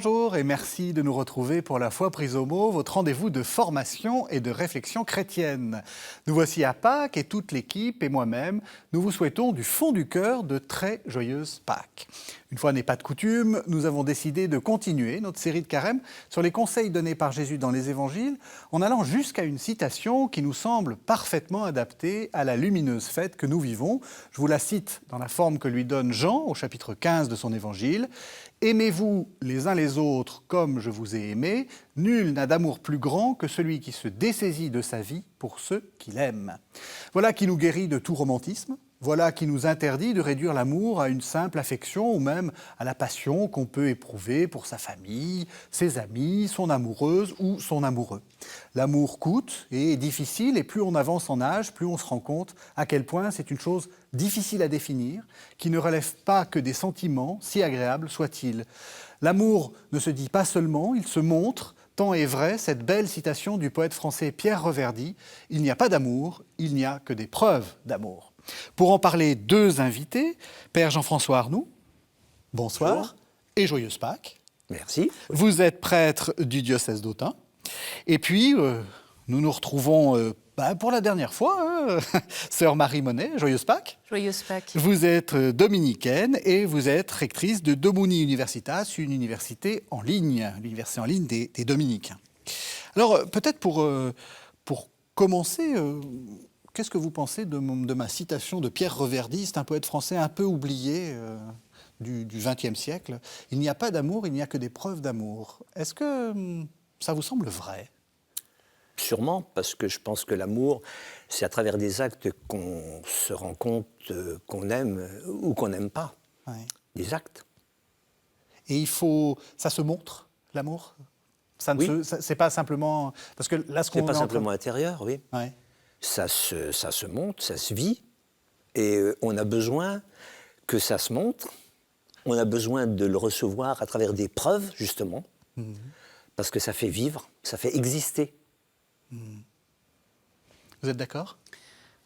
Bonjour et merci de nous retrouver pour La Foi prise au mot, votre rendez-vous de formation et de réflexion chrétienne. Nous voici à Pâques et toute l'équipe et moi-même, nous vous souhaitons du fond du cœur de très joyeuses Pâques. Une fois n'est pas de coutume, nous avons décidé de continuer notre série de carême sur les conseils donnés par Jésus dans les évangiles, en allant jusqu'à une citation qui nous semble parfaitement adaptée à la lumineuse fête que nous vivons. Je vous la cite dans la forme que lui donne Jean au chapitre 15 de son évangile. « Aimez-vous les uns les autres comme je vous ai aimé. Nul n'a d'amour plus grand que celui qui se dessaisit de sa vie pour ceux qu'il aime. » Voilà qui nous guérit de tout romantisme. Voilà qui nous interdit de réduire l'amour à une simple affection ou même à la passion qu'on peut éprouver pour sa famille, ses amis, son amoureuse ou son amoureux. L'amour coûte et est difficile et plus on avance en âge, plus on se rend compte à quel point c'est une chose difficile à définir, qui ne relève pas que des sentiments, si agréables soient-ils. L'amour ne se dit pas seulement, il se montre. Tant est vrai cette belle citation du poète français Pierre Reverdy « Il n'y a pas d'amour, il n'y a que des preuves d'amour ». Pour en parler, deux invités, Père Jean-François Arnoux, bonsoir, bonjour. Et joyeuse Pâques. Merci. Vous êtes prêtre du diocèse d'Autun. Et puis, nous nous retrouvons pour la dernière fois, sœur Marie Monet, joyeuse Pâques. Joyeuse Pâques. Vous êtes dominicaine et vous êtes rectrice de Domuni Universitas, une université en ligne, l'université en ligne des dominicains. Alors, peut-être pour commencer... Qu'est-ce que vous pensez de ma citation de Pierre Reverdy? C'est un poète français un peu oublié du XXe siècle. « Il n'y a pas d'amour, il n'y a que des preuves d'amour ». Est-ce que ça vous semble vrai? Sûrement, parce que je pense que l'amour, c'est à travers des actes qu'on se rend compte qu'on aime ou qu'on n'aime pas. Ouais. Des actes. Et ça se montre, l'amour? Oui. C'est pas simplement... Parce que là, c'est pas simplement intérieur, oui. Ouais. Ça se montre, ça se vit, et on a besoin que ça se montre, on a besoin de le recevoir à travers des preuves, justement, parce que ça fait vivre, ça fait exister. Vous êtes d'accord ?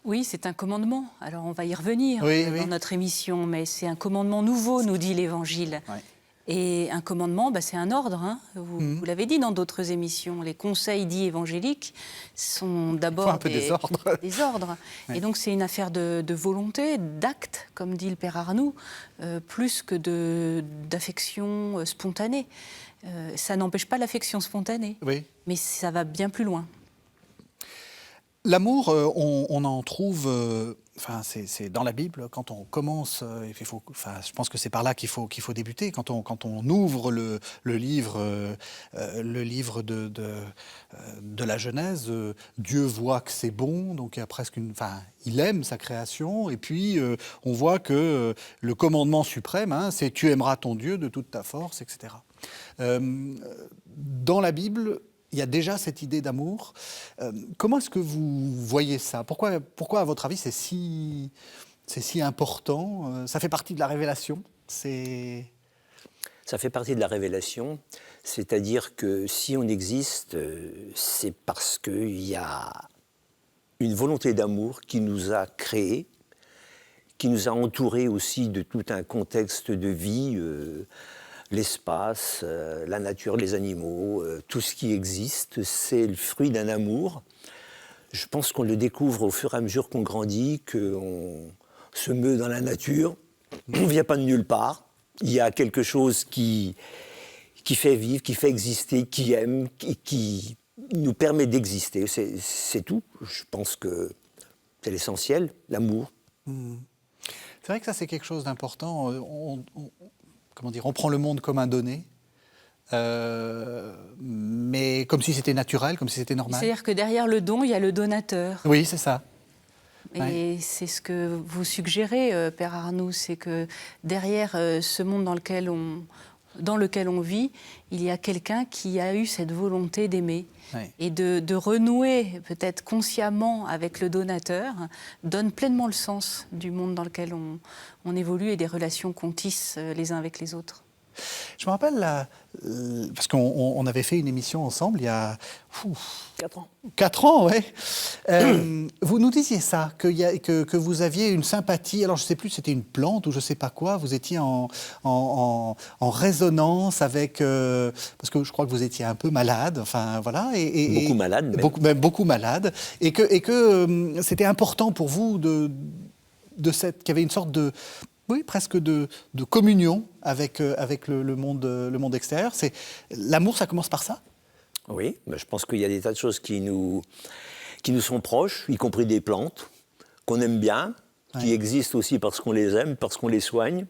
Oui, c'est un commandement. Alors on va y revenir dans notre émission, mais c'est un commandement nouveau, nous dit l'Évangile. Ouais. Et un commandement, c'est un ordre. Hein. Vous l'avez dit dans d'autres émissions. Les conseils dits évangéliques sont d'abord des ordres. Des ordres. Ouais. Et donc c'est une affaire de volonté, d'acte, comme dit le Père Arnoux, plus que d'affection spontanée. Ça n'empêche pas l'affection spontanée, mais ça va bien plus loin. L'amour, on en trouve... c'est dans la Bible, quand on commence, je pense que c'est par là qu'il faut débuter. Quand on ouvre le livre de la Genèse, Dieu voit que c'est bon, donc il y a presque il aime sa création, et puis on voit que le commandement suprême, c'est « tu aimeras ton Dieu de toute ta force », etc. Dans la Bible, il y a déjà cette idée d'amour. Comment est-ce que vous voyez ça ? Pourquoi, à votre avis, c'est si important ? Ça fait partie de la révélation ? Ça fait partie de la révélation. C'est-à-dire que si on existe, c'est parce qu'il y a une volonté d'amour qui nous a créés, qui nous a entourés aussi de tout un contexte de vie, l'espace, la nature, les animaux, tout ce qui existe, c'est le fruit d'un amour. Je pense qu'on le découvre au fur et à mesure qu'on grandit, qu'on se meut dans la nature. On ne vient pas de nulle part. Il y a quelque chose qui fait vivre, qui fait exister, qui aime, qui nous permet d'exister. C'est tout. Je pense que c'est l'essentiel, l'amour. C'est vrai que ça, c'est quelque chose d'important. On prend le monde comme un donné, mais comme si c'était naturel, comme si c'était normal. C'est-à-dire que derrière le don, il y a le donateur. Oui, c'est ça. Et c'est ce que vous suggérez, Père Arnoux, c'est que derrière ce monde dans lequel on vit, il y a quelqu'un qui a eu cette volonté d'aimer. Et de renouer peut-être consciemment avec le donateur donne pleinement le sens du monde dans lequel on évolue et des relations qu'on tisse les uns avec les autres. Je me rappelle, parce qu'on avait fait une émission ensemble il y a 4 ans. 4 ans, oui. Vous nous disiez ça, que vous aviez une sympathie, alors je ne sais plus, c'était une plante ou je ne sais pas quoi, vous étiez en résonance avec... parce que je crois que vous étiez un peu malade, enfin voilà. Beaucoup malade, même. Beaucoup malade, et que c'était important pour vous qu'il y avait une sorte de... Oui, presque de communion avec le monde extérieur. L'amour, ça commence par ça? Oui, je pense qu'il y a des tas de choses qui nous sont proches, y compris des plantes, qu'on aime bien, qui existent aussi parce qu'on les aime, parce qu'on les soigne,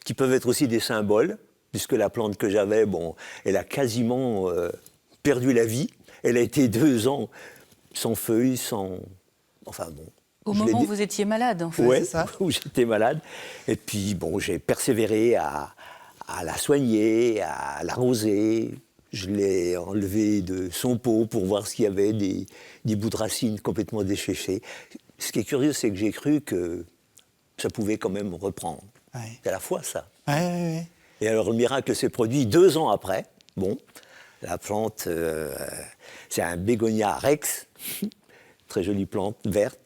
qui peuvent être aussi des symboles, puisque la plante que j'avais, elle a quasiment perdu la vie. Elle a été 2 ans sans feuilles, sans... Enfin bon... Au moment où vous étiez malade, en fait, ouais, c'est ça? Où j'étais malade. Et puis, j'ai persévéré à la soigner, à l'arroser. Je l'ai enlevé de son pot pour voir s'il y avait des bouts de racines complètement desséchés. Ce qui est curieux, c'est que j'ai cru que ça pouvait quand même reprendre. Ouais. C'est à la fois ça. Ouais. Et alors, le miracle s'est produit 2 ans après. La plante, c'est un bégonia rex, très jolie plante, verte.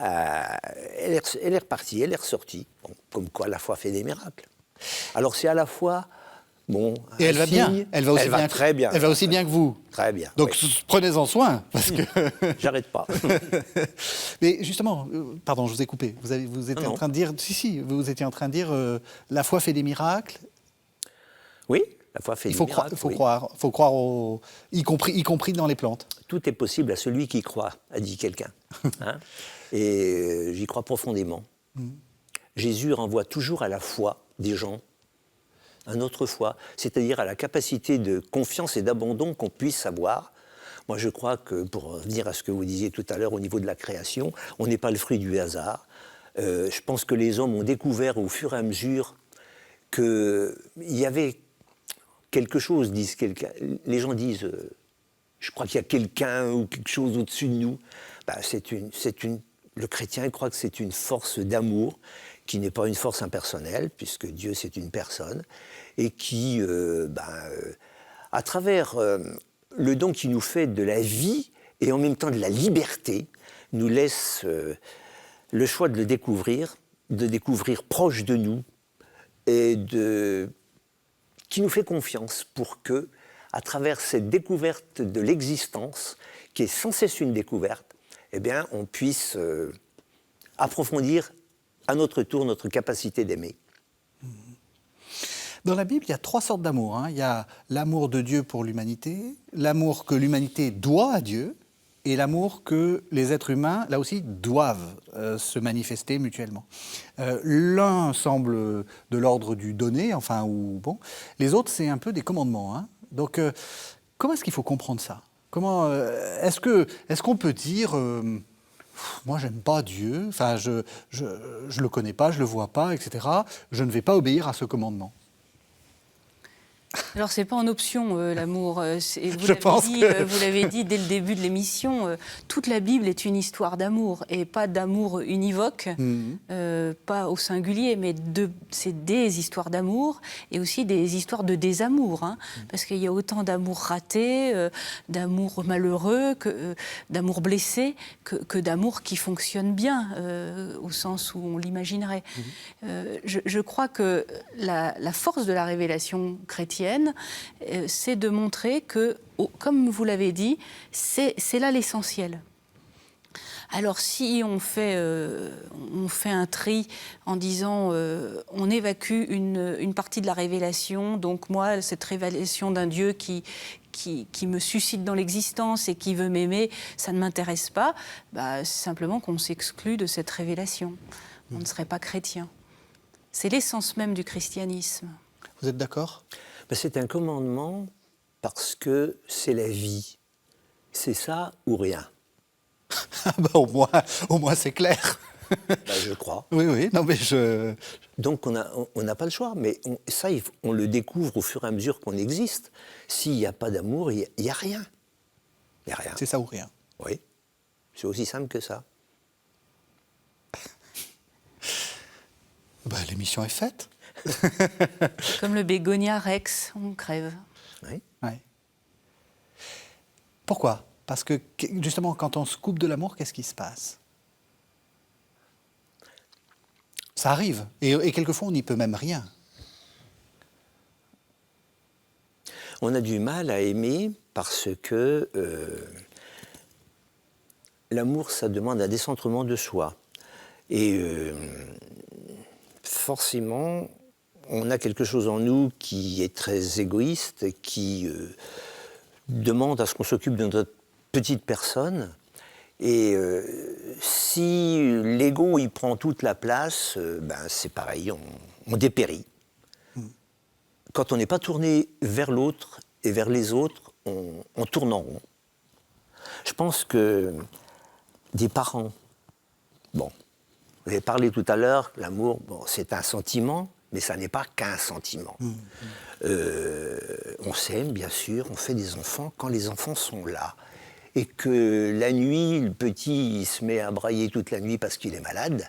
Elle est repartie, elle est ressortie. Comme quoi, la foi fait des miracles. Alors, c'est à la fois... et elle va bien. Elle va très bien. Elle va aussi bien que vous. Très bien. Donc prenez-en soin, parce que... J'arrête pas. Mais justement, pardon, je vous ai coupé. Vous étiez en train de dire... vous étiez en train de dire la foi fait des miracles. Oui, la foi fait des miracles. Il faut croire y compris dans les plantes. Tout est possible à celui qui croit, a dit quelqu'un. Et j'y crois profondément. Jésus renvoie toujours à la foi des gens, à notre foi, c'est-à-dire à la capacité de confiance et d'abandon qu'on puisse avoir. Moi, je crois que, pour revenir à ce que vous disiez tout à l'heure au niveau de la création, on n'est pas le fruit du hasard. Je pense que les hommes ont découvert au fur et à mesure qu'il y avait quelque chose, les gens disent, je crois qu'il y a quelqu'un ou quelque chose au-dessus de nous. Le chrétien croit que c'est une force d'amour qui n'est pas une force impersonnelle, puisque Dieu c'est une personne, et qui, à travers le don qu'il nous fait de la vie et en même temps de la liberté, nous laisse le choix de le découvrir proche de nous, et qui nous fait confiance pour que, à travers cette découverte de l'existence, qui est sans cesse une découverte, on puisse approfondir à notre tour notre capacité d'aimer. Dans la Bible, il y a 3 sortes d'amour. Il y a l'amour de Dieu pour l'humanité, l'amour que l'humanité doit à Dieu, et l'amour que les êtres humains, là aussi, doivent se manifester mutuellement. L'un semble de l'ordre du donner, les autres, c'est un peu des commandements. Donc, comment est-ce qu'il faut comprendre ça? Est-ce qu'on peut dire moi, j'aime pas Dieu, je le connais pas, je le vois pas, etc. Je ne vais pas obéir à ce commandement. Alors, c'est pas en option, l'amour. Vous l'avez dit dès le début de l'émission, toute la Bible est une histoire d'amour, et pas d'amour univoque, pas au singulier, mais c'est des histoires d'amour, et aussi des histoires de désamour, parce qu'il y a autant d'amour raté, d'amour malheureux, d'amour blessé, que d'amour qui fonctionne bien, au sens où on l'imaginerait. Je crois que la force de la révélation chrétienne, c'est de montrer que, comme vous l'avez dit, c'est là l'essentiel. Alors si on fait un tri en disant on évacue une partie de la révélation, donc moi, cette révélation d'un Dieu qui me suscite dans l'existence et qui veut m'aimer, ça ne m'intéresse pas, c'est simplement qu'on s'exclut de cette révélation. On ne serait pas chrétien. C'est l'essence même du christianisme. Vous êtes d'accord ? C'est un commandement parce que c'est la vie. C'est ça ou rien. Au moins c'est clair. Je crois. Oui, non mais Donc on n'a pas le choix, mais on le découvre au fur et à mesure qu'on existe. S'il n'y a pas d'amour, il n'y a rien. Il n'y a rien. C'est ça ou rien. Oui, c'est aussi simple que ça. L'émission est faite. Comme le bégonia rex, on crève. Oui. Ouais. Pourquoi? Parce que justement, quand on se coupe de l'amour, qu'est-ce qui se passe? Ça arrive. Et quelquefois, on n'y peut même rien. On a du mal à aimer parce que l'amour, ça demande un décentrement de soi. Et forcément, on a quelque chose en nous qui est très égoïste, qui demande à ce qu'on s'occupe de notre petite personne. Et si l'ego, il prend toute la place, c'est pareil, on dépérit. Quand on n'est pas tourné vers l'autre et vers les autres, on tourne en rond. Je pense que des parents, bon, vous avez parlé tout à l'heure, l'amour, bon, c'est un sentiment, mais ça n'est pas qu'un sentiment. On s'aime, bien sûr, on fait des enfants quand les enfants sont là. Et que la nuit, le petit il se met à brailler toute la nuit parce qu'il est malade,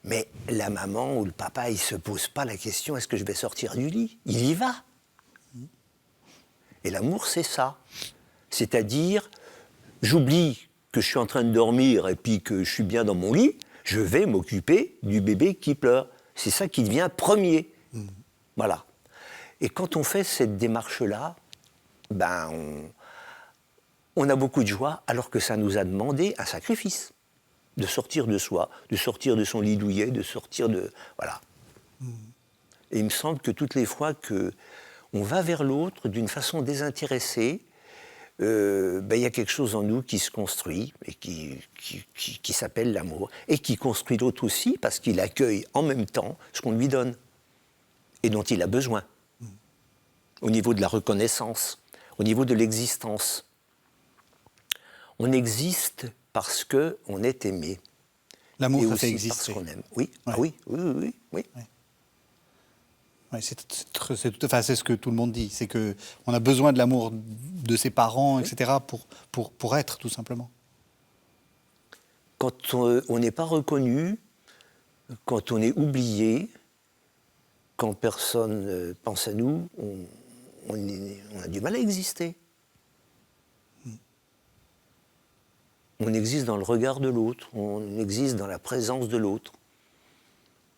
mais la maman ou le papa, il ne se pose pas la question, est-ce que je vais sortir du lit? Il y va. Et l'amour, c'est ça. C'est-à-dire, j'oublie que je suis en train de dormir et puis que je suis bien dans mon lit, je vais m'occuper du bébé qui pleure. C'est ça qui devient premier. Voilà. Et quand on fait cette démarche-là, on a beaucoup de joie, alors que ça nous a demandé un sacrifice. De sortir de soi, de sortir de son lit douillet, de sortir de... Voilà. Et il me semble que toutes les fois qu'on va vers l'autre d'une façon désintéressée, il y a quelque chose en nous qui se construit et qui s'appelle l'amour. Et qui construit l'autre aussi parce qu'il accueille en même temps ce qu'on lui donne et dont il a besoin. Au niveau de la reconnaissance, au niveau de l'existence. On existe parce qu'on est aimé. L'amour, et ça aussi fait exister. parce qu'on aime. Oui, Ouais. ah oui. Ouais, c'est ce que tout le monde dit. C'est qu'on a besoin de l'amour de ses parents, etc., pour être, tout simplement. Quand on n'est pas reconnu, quand on est oublié, quand personne pense à nous, on a du mal à exister. On existe dans le regard de l'autre, on existe dans la présence de l'autre.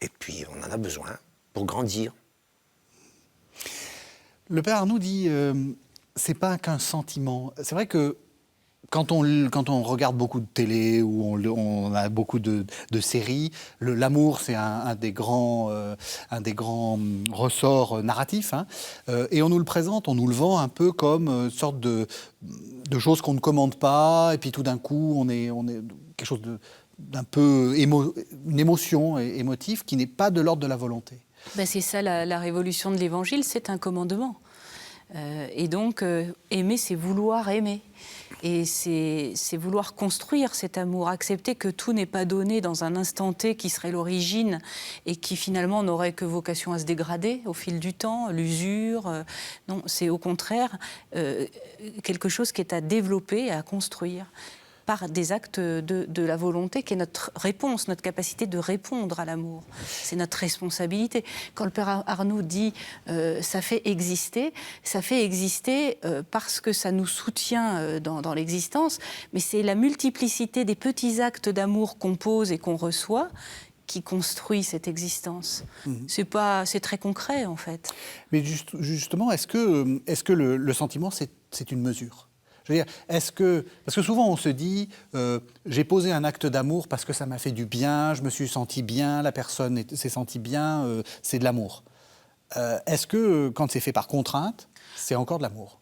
Et puis, on en a besoin pour grandir. Le père Arnoux dit c'est pas qu'un sentiment. C'est vrai que quand on regarde beaucoup de télé ou on a beaucoup de séries, l'amour c'est un des grands ressorts narratifs, hein, et on nous le présente, on nous le vend un peu comme une sorte de choses qu'on ne commande pas, et puis tout d'un coup on est quelque chose d'un peu une émotion émotive qui n'est pas de l'ordre de la volonté. C'est ça la révolution de l'Évangile, c'est un commandement. Et donc, aimer, c'est vouloir aimer. Et c'est vouloir construire cet amour, accepter que tout n'est pas donné dans un instant T qui serait l'origine et qui finalement n'aurait que vocation à se dégrader au fil du temps, l'usure. Non, c'est au contraire quelque chose qui est à développer, à construire par des actes de la volonté, qui est notre réponse, notre capacité de répondre à l'amour. C'est notre responsabilité. Quand le père Arnoux dit ça fait exister parce que ça nous soutient dans l'existence, mais c'est la multiplicité des petits actes d'amour qu'on pose et qu'on reçoit qui construit cette existence. C'est très concret, en fait. Mais justement, est-ce que le sentiment, c'est une mesure ? Je veux dire, parce que souvent on se dit, j'ai posé un acte d'amour parce que ça m'a fait du bien, je me suis senti bien, la personne s'est sentie bien, c'est de l'amour. Est-ce que quand c'est fait par contrainte, c'est encore de l'amour ?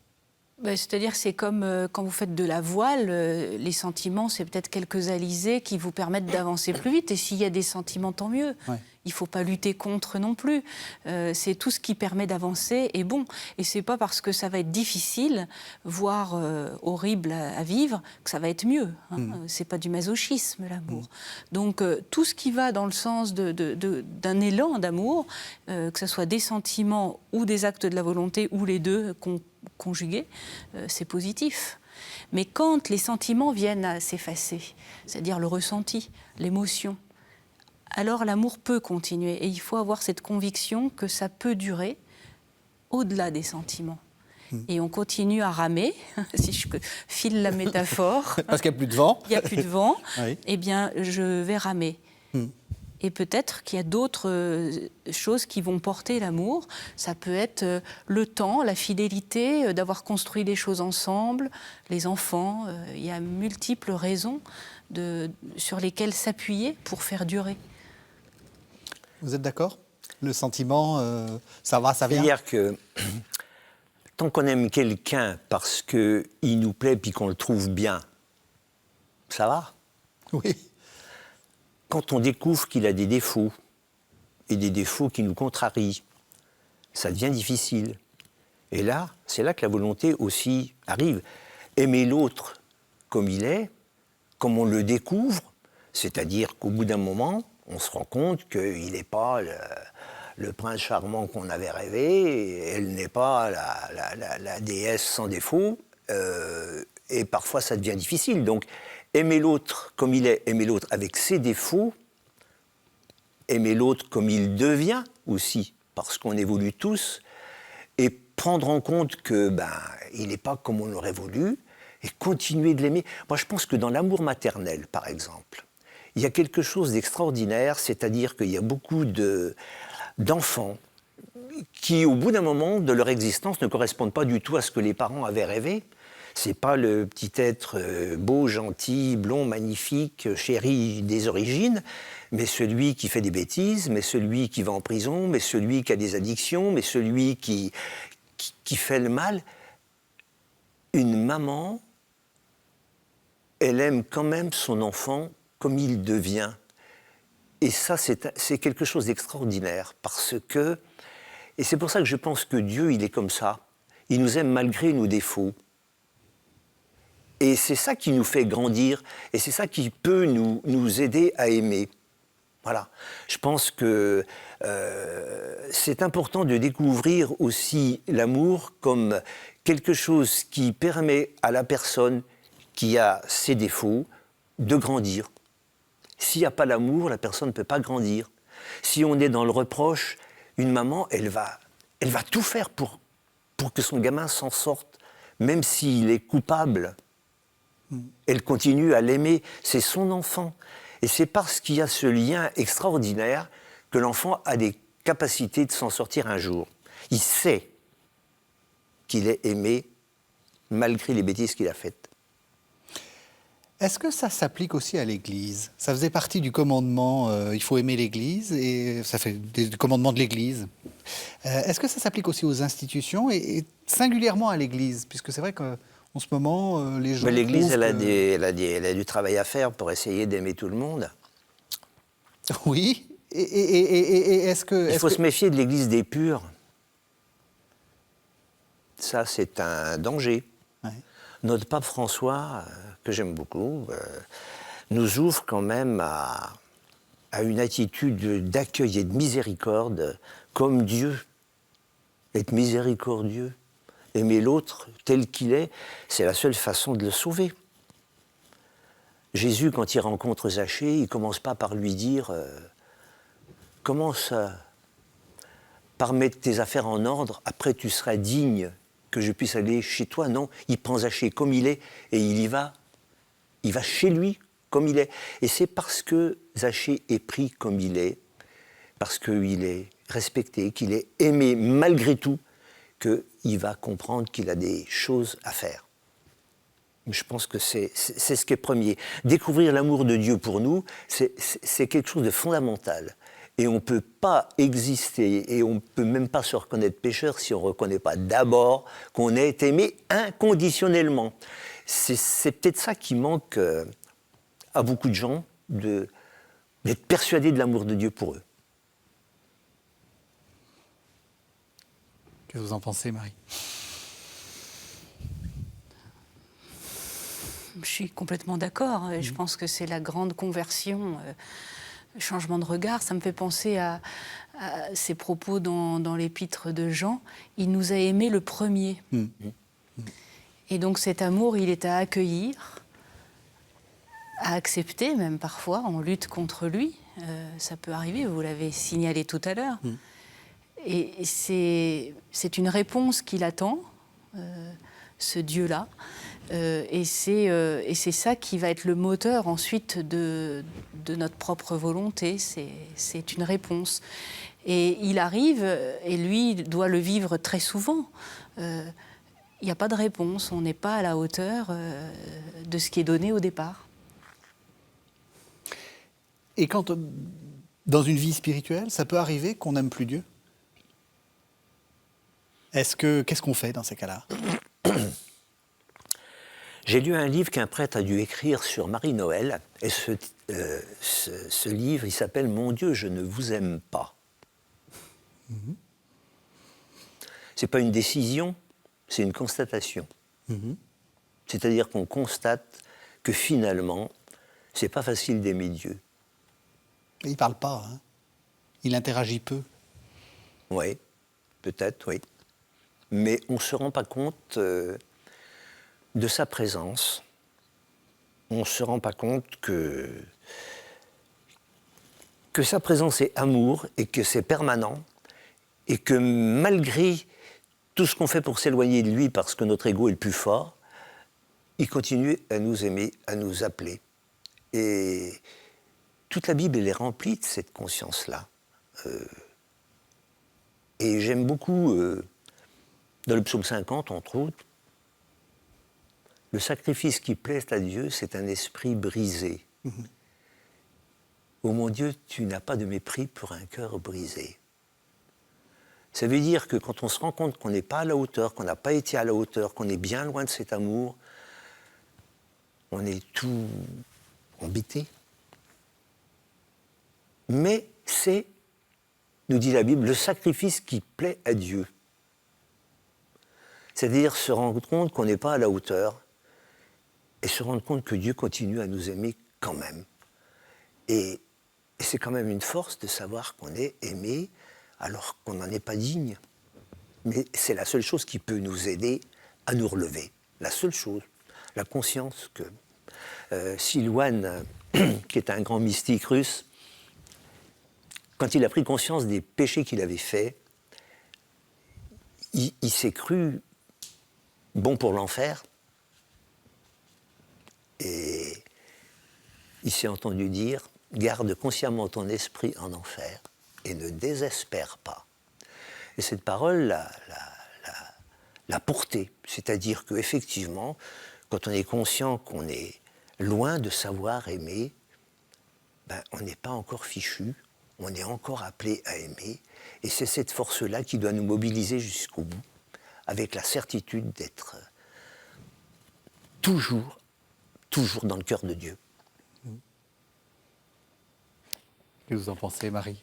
C'est-à-dire, c'est comme quand vous faites de la voile, les sentiments, c'est peut-être quelques alizés qui vous permettent d'avancer plus vite. Et s'il y a des sentiments, tant mieux. Ouais. Il ne faut pas lutter contre non plus. C'est tout ce qui permet d'avancer est bon. Et ce n'est pas parce que ça va être difficile, voire horrible à vivre, que ça va être mieux. Hein. Ce n'est pas du masochisme, l'amour. Donc, tout ce qui va dans le sens d'un élan d'amour, que ce soit des sentiments ou des actes de la volonté, ou les deux conjugués, c'est positif. Mais quand les sentiments viennent à s'effacer, c'est-à-dire le ressenti, l'émotion, alors l'amour peut continuer. Et il faut avoir cette conviction que ça peut durer au-delà des sentiments. Et on continue à ramer, si je file la métaphore. Parce qu'il n'y a plus de vent. Il n'y a plus de vent. Oui. Eh bien, je vais ramer. Et peut-être qu'il y a d'autres choses qui vont porter l'amour. Ça peut être le temps, la fidélité, d'avoir construit des choses ensemble, les enfants. Il y a multiples raisons sur lesquelles s'appuyer pour faire durer. Vous êtes d'accord? Le sentiment, ça va, ça vient? C'est-à-dire que tant qu'on aime quelqu'un parce qu'il nous plaît puis qu'on le trouve bien, ça va. Oui. Quand on découvre qu'il a des défauts, et des défauts qui nous contrarient, ça devient difficile. Et là, c'est là que la volonté aussi arrive. Aimer l'autre comme il est, comme on le découvre, c'est-à-dire qu'au bout d'un moment, on se rend compte qu'il n'est pas le prince charmant qu'on avait rêvé, elle n'est pas la déesse sans défaut, et parfois ça devient difficile. Donc, aimer l'autre comme il est, aimer l'autre avec ses défauts, aimer l'autre comme il devient aussi, parce qu'on évolue tous, et prendre en compte que il n'est pas comme on l'aurait voulu, et continuer de l'aimer. Moi, je pense que dans l'amour maternel, par exemple, il y a quelque chose d'extraordinaire, c'est-à-dire qu'il y a beaucoup d'enfants qui, au bout d'un moment de leur existence, ne correspondent pas du tout à ce que les parents avaient rêvé. C'est pas le petit être beau, gentil, blond, magnifique, chéri des origines, mais celui qui fait des bêtises, mais celui qui va en prison, mais celui qui a des addictions, mais celui qui fait le mal. Une maman, elle aime quand même son enfant comme il devient. Et ça, c'est quelque chose d'extraordinaire, parce que... Et c'est pour ça que je pense que Dieu, il est comme ça. Il nous aime malgré nos défauts. Et c'est ça qui nous fait grandir, et c'est ça qui peut nous aider à aimer. Voilà. Je pense que c'est important de découvrir aussi l'amour comme quelque chose qui permet à la personne qui a ses défauts de grandir. S'il n'y a pas l'amour, la personne ne peut pas grandir. Si on est dans le reproche, une maman, elle va tout faire pour que son gamin s'en sorte, même s'il est coupable. Elle continue à l'aimer, c'est son enfant. Et c'est parce qu'il y a ce lien extraordinaire que l'enfant a des capacités de s'en sortir un jour. Il sait qu'il est aimé malgré les bêtises qu'il a faites. Est-ce que ça s'applique aussi à l'Église? Ça faisait partie du commandement, il faut aimer l'Église, et ça fait du commandement de l'Église. Est-ce que ça s'applique aussi aux institutions, et singulièrement à l'Église? Puisque c'est vrai qu'en ce moment, les gens... Mais l'Église, trouvent elle a du travail à faire pour essayer d'aimer tout le monde. Oui, et est-ce que... Il faut se méfier de l'Église des purs. Ça, c'est un danger. Ouais. Notre pape François, que j'aime beaucoup, nous ouvre quand même à une attitude d'accueil et de miséricorde comme Dieu. Être miséricordieux, aimer l'autre tel qu'il est, c'est la seule façon de le sauver. Jésus, quand il rencontre Zachée, il ne commence pas par lui dire commence par mettre tes affaires en ordre, après tu seras digne que je puisse aller chez toi. Non, il prend Zachée comme il est et il y va. Il va chez lui comme il est. Et c'est parce que Zachée est pris comme il est, parce qu'il est respecté, qu'il est aimé malgré tout, qu'il va comprendre qu'il a des choses à faire. Je pense que c'est ce qui est premier. Découvrir l'amour de Dieu pour nous, c'est quelque chose de fondamental. Et on ne peut pas exister, et on ne peut même pas se reconnaître pécheur si on ne reconnaît pas d'abord qu'on est aimé inconditionnellement. C'est peut-être ça qui manque à beaucoup de gens, d'être persuadés de l'amour de Dieu pour eux. Qu'est-ce que vous en pensez, Marie? Je suis complètement d'accord. Je pense que c'est la grande conversion, le changement de regard. Ça me fait penser à ces propos dans l'épître de Jean. Il nous a aimés le premier. Et donc cet amour, il est à accueillir, à accepter même parfois. On lutte contre lui. Ça peut arriver, vous l'avez signalé tout à l'heure. Et c'est une réponse qu'il attend, ce Dieu-là. Et c'est ça qui va être le moteur ensuite de notre propre volonté. C'est une réponse. Et il arrive, et lui doit le vivre très souvent. Il n'y a pas de réponse, on n'est pas à la hauteur de ce qui est donné au départ. Et quand, dans une vie spirituelle, ça peut arriver qu'on n'aime plus Dieu? Qu'est-ce qu'on fait dans ces cas-là? J'ai lu un livre qu'un prêtre a dû écrire sur Marie-Noël, et ce livre, il s'appelle « Mon Dieu, je ne vous aime pas ». C'est pas une décision, c'est une constatation. C'est-à-dire qu'on constate que finalement, c'est pas facile d'aimer Dieu. Il parle pas, hein. Il interagit peu. Oui, peut-être, oui. Mais on ne se rend pas compte de sa présence. On ne se rend pas compte que sa présence est amour et que c'est permanent et que malgré tout ce qu'on fait pour s'éloigner de lui parce que notre ego est le plus fort, il continue à nous aimer, à nous appeler. Et toute la Bible, elle est remplie de cette conscience-là. Et j'aime beaucoup, dans le psaume 50, entre autres, le sacrifice qui plaît à Dieu, c'est un esprit brisé. Oh mon Dieu, tu n'as pas de mépris pour un cœur brisé. Ça veut dire que quand on se rend compte qu'on n'est pas à la hauteur, qu'on n'a pas été à la hauteur, qu'on est bien loin de cet amour, on est tout embêté. Mais c'est, nous dit la Bible, le sacrifice qui plaît à Dieu. C'est-à-dire se rendre compte qu'on n'est pas à la hauteur et se rendre compte que Dieu continue à nous aimer quand même. Et c'est quand même une force de savoir qu'on est aimé alors qu'on n'en est pas digne. Mais c'est la seule chose qui peut nous aider à nous relever. La seule chose, la conscience que Silouan, qui est un grand mystique russe, quand il a pris conscience des péchés qu'il avait faits, il s'est cru bon pour l'enfer. Et il s'est entendu dire « Garde consciemment ton esprit en enfer et ne désespère pas ». Et cette parole l'a porté. C'est-à-dire qu'effectivement, quand on est conscient qu'on est loin de savoir aimer, ben, on n'est pas encore fichu, on est encore appelé à aimer. Et c'est cette force-là qui doit nous mobiliser jusqu'au bout, avec la certitude d'être toujours dans le cœur de Dieu. Qu'est-ce que vous en pensez, Marie?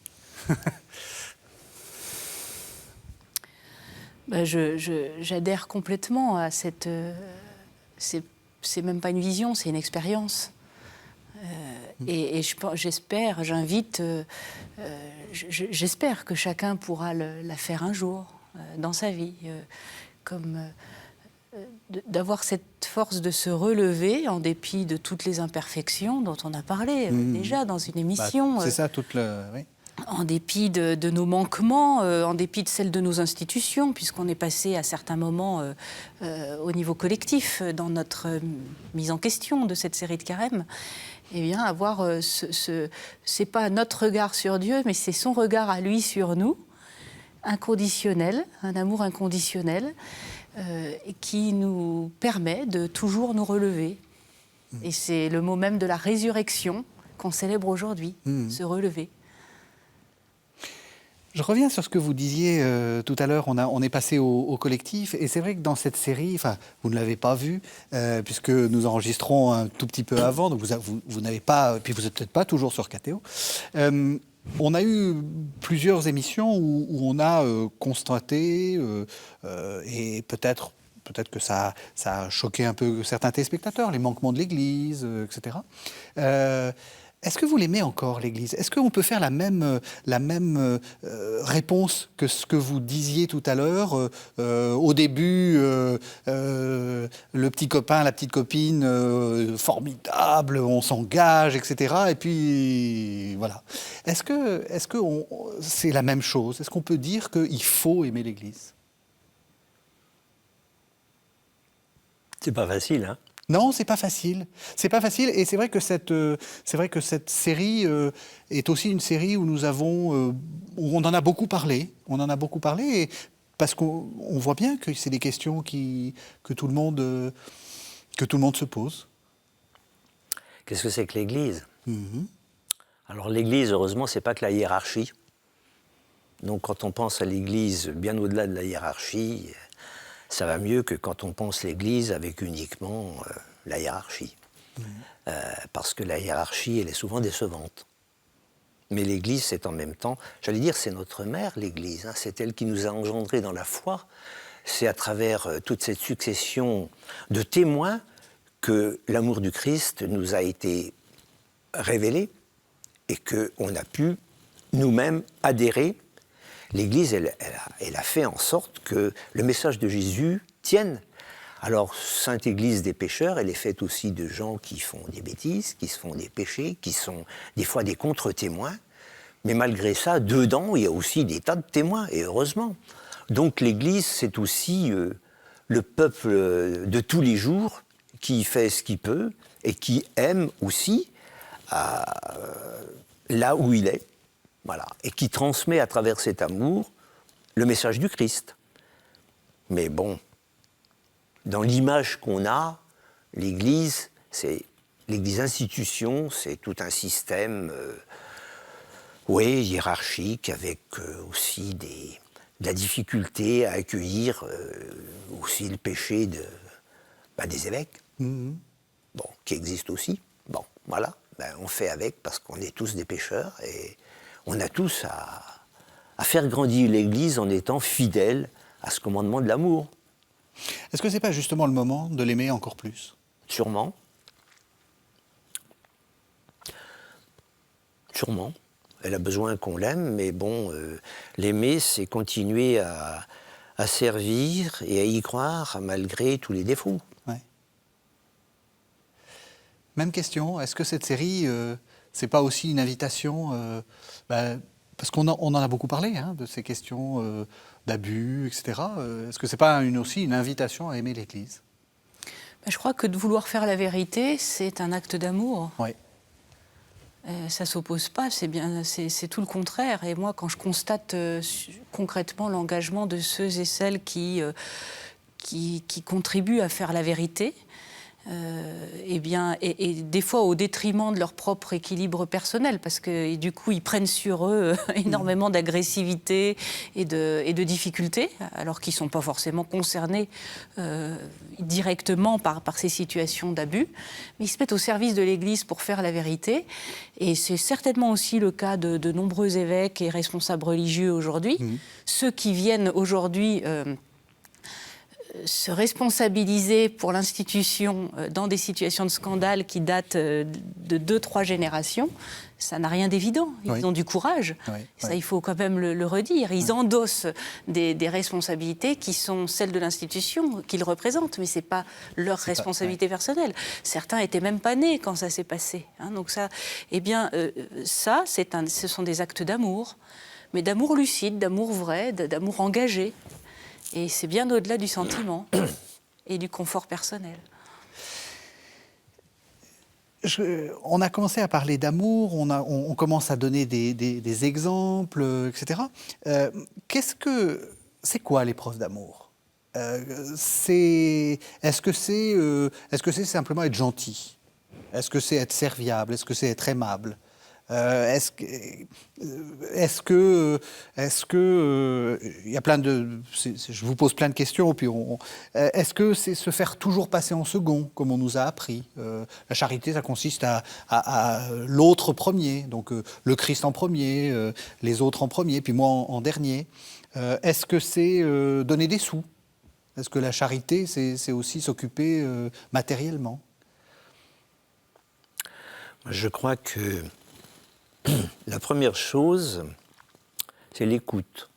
Ben j'adhère complètement à cette... c'est même pas une vision, c'est une expérience. Et j'espère, j'invite, j'espère que chacun pourra la faire un jour dans sa vie, d'avoir cette force de se relever en dépit de toutes les imperfections dont on a parlé déjà dans une émission. C'est ça, oui. En dépit de nos manquements, en dépit de celles de nos institutions, puisqu'on est passé à certains moments au niveau collectif dans notre mise en question de cette série de carèmes, eh bien, avoir c'est pas notre regard sur Dieu, mais c'est son regard à lui sur nous, inconditionnel, un amour inconditionnel, qui nous permet de toujours nous relever. Et c'est le mot même de la résurrection qu'on célèbre aujourd'hui, se relever. Je reviens sur ce que vous disiez tout à l'heure, on est passé au collectif, et c'est vrai que dans cette série, vous ne l'avez pas vue, puisque nous enregistrons un tout petit peu avant, donc vous n'avez pas, puis vous n'êtes peut-être pas toujours sur KTO. On a eu plusieurs émissions où on a constaté, et peut-être que ça a choqué un peu certains téléspectateurs, les manquements de l'Église, etc. Est-ce que vous l'aimez encore, l'Église? Est-ce qu'on peut faire la même réponse que ce que vous disiez tout à l'heure? Au début, le petit copain, la petite copine, formidable, on s'engage, etc. Et puis, voilà. Est-ce que c'est la même chose? Est-ce qu'on peut dire qu'il faut aimer l'Église? C'est pas facile, hein? Non, c'est pas facile. C'est pas facile, et c'est vrai que cette série est aussi une série où où on en a beaucoup parlé. On en a beaucoup parlé, et parce qu'on voit bien que c'est des questions que tout le monde se pose. Qu'est-ce que c'est que l'Église? Mhm. Alors l'Église, heureusement, c'est pas que la hiérarchie. Donc quand on pense à l'Église bien au-delà de la hiérarchie, ça va mieux que quand on pense l'Église avec uniquement la hiérarchie. Parce que la hiérarchie, elle est souvent décevante. Mais l'Église, c'est en même temps, j'allais dire, c'est notre mère, l'Église. Hein, c'est elle qui nous a engendrés dans la foi. C'est à travers toute cette succession de témoins que l'amour du Christ nous a été révélé et qu'on a pu nous-mêmes adhérer. L'Église, elle a fait en sorte que le message de Jésus tienne. Alors, Sainte Église des pécheurs, elle est faite aussi de gens qui font des bêtises, qui se font des péchés, qui sont des fois des contre-témoins. Mais malgré ça, dedans, il y a aussi des tas de témoins, et heureusement. Donc l'Église, c'est aussi le peuple de tous les jours qui fait ce qu'il peut et qui aime aussi là où il est. Voilà, et qui transmet à travers cet amour le message du Christ. Mais bon, dans l'image qu'on a, l'Église, c'est l'Église institution, c'est tout un système, hiérarchique, avec aussi de la difficulté à accueillir aussi le péché des évêques, qui existe aussi. Bon, voilà, on fait avec parce qu'on est tous des pécheurs et on a tous à faire grandir l'Église en étant fidèles à ce commandement de l'amour. Est-ce que ce n'est pas justement le moment de l'aimer encore plus? Sûrement. Sûrement. Elle a besoin qu'on l'aime, mais bon, l'aimer, c'est continuer à servir et à y croire malgré tous les défauts. Ouais. Même question, est-ce que cette série, c'est pas aussi une invitation parce qu'on en a beaucoup parlé, hein, de ces questions d'abus, etc. Est-ce que c'est pas aussi une invitation à aimer l'Église? Je crois que de vouloir faire la vérité, c'est un acte d'amour. Oui. Ça ne s'oppose pas, c'est tout le contraire. Et moi, quand je constate concrètement l'engagement de ceux et celles qui contribuent à faire la vérité, et des fois au détriment de leur propre équilibre personnel, parce que du coup ils prennent sur eux énormément d'agressivité et de difficultés, alors qu'ils ne sont pas forcément concernés directement par ces situations d'abus, mais ils se mettent au service de l'Église pour faire la vérité, et c'est certainement aussi le cas de nombreux évêques et responsables religieux aujourd'hui, ceux qui viennent aujourd'hui se responsabiliser pour l'institution dans des situations de scandale qui datent de 2-3 générations, ça n'a rien d'évident. Ils ont du courage. Ça, il faut quand même le redire. Ils endossent des responsabilités qui sont celles de l'institution qu'ils représentent, mais ce n'est pas leur responsabilité personnelle. Certains n'étaient même pas nés quand ça s'est passé. Hein, donc ça, ce sont des actes d'amour, mais d'amour lucide, d'amour vrai, d'amour engagé. Et c'est bien au-delà du sentiment et du confort personnel. On a commencé à parler d'amour, on commence à donner des exemples, etc. C'est quoi l'épreuve d'amour? Est-ce que c'est simplement être gentil? Est-ce que c'est être serviable? Est-ce que c'est être aimable? Est-ce que il y a plein de, je vous pose plein de questions, puis est-ce que c'est se faire toujours passer en second, comme on nous a appris? La charité, ça consiste à l'autre premier, donc le Christ en premier, les autres en premier, puis moi en dernier. Est-ce que c'est donner des sous? Est-ce que la charité, c'est aussi s'occuper matériellement? Je crois que la première chose, c'est l'écoute.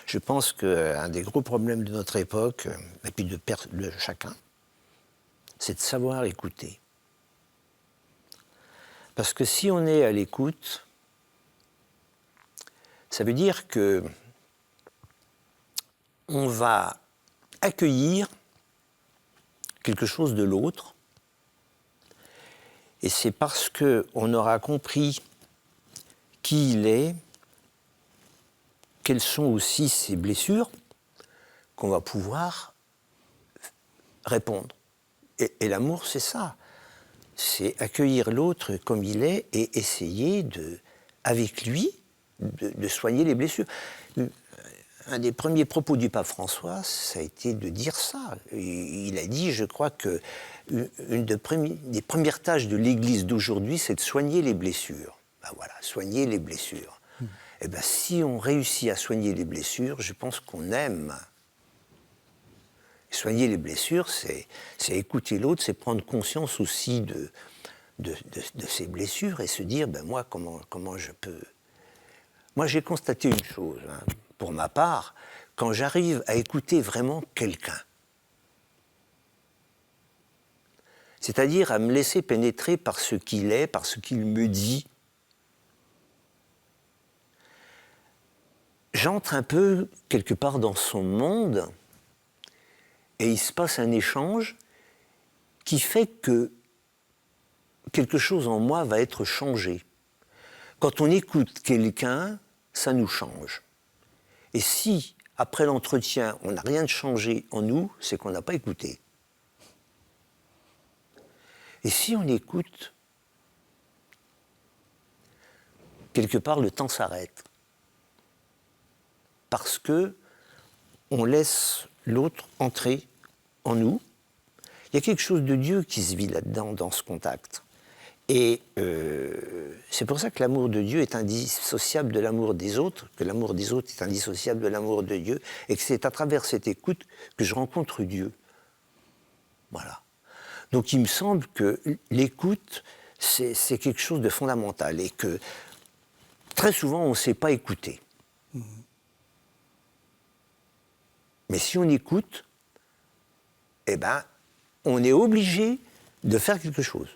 Je pense qu'un des gros problèmes de notre époque, et puis de chacun, c'est de savoir écouter. Parce que si on est à l'écoute, ça veut dire que on va accueillir quelque chose de l'autre, et c'est parce qu'on aura compris qui il est, quelles sont aussi ses blessures, qu'on va pouvoir répondre. Et l'amour, c'est ça. C'est accueillir l'autre comme il est et essayer, avec lui, de soigner les blessures. Un des premiers propos du pape François, ça a été de dire ça. Il a dit, je crois que une des premières tâches de l'Église d'aujourd'hui, c'est de soigner les blessures. Ben voilà, soigner les blessures. Et ben, si on réussit à soigner les blessures, je pense qu'on aime. Soigner les blessures, c'est écouter l'autre, c'est prendre conscience aussi de ses blessures et se dire, ben moi, comment je peux... Moi, j'ai constaté une chose, hein, pour ma part, quand j'arrive à écouter vraiment quelqu'un, c'est-à-dire à me laisser pénétrer par ce qu'il est, par ce qu'il me dit, j'entre un peu quelque part dans son monde et il se passe un échange qui fait que quelque chose en moi va être changé. Quand on écoute quelqu'un, ça nous change. Et si, après l'entretien, on n'a rien de changé en nous, c'est qu'on n'a pas écouté. Et si on écoute, quelque part, le temps s'arrête. Parce que on laisse l'autre entrer en nous. Il y a quelque chose de Dieu qui se vit là-dedans, dans ce contact. Et c'est pour ça que l'amour de Dieu est indissociable de l'amour des autres, que l'amour des autres est indissociable de l'amour de Dieu, et que c'est à travers cette écoute que je rencontre Dieu. Voilà. Donc il me semble que l'écoute, c'est quelque chose de fondamental, et que très souvent on ne sait pas écouter. Mais si on écoute, eh ben, on est obligé de faire quelque chose.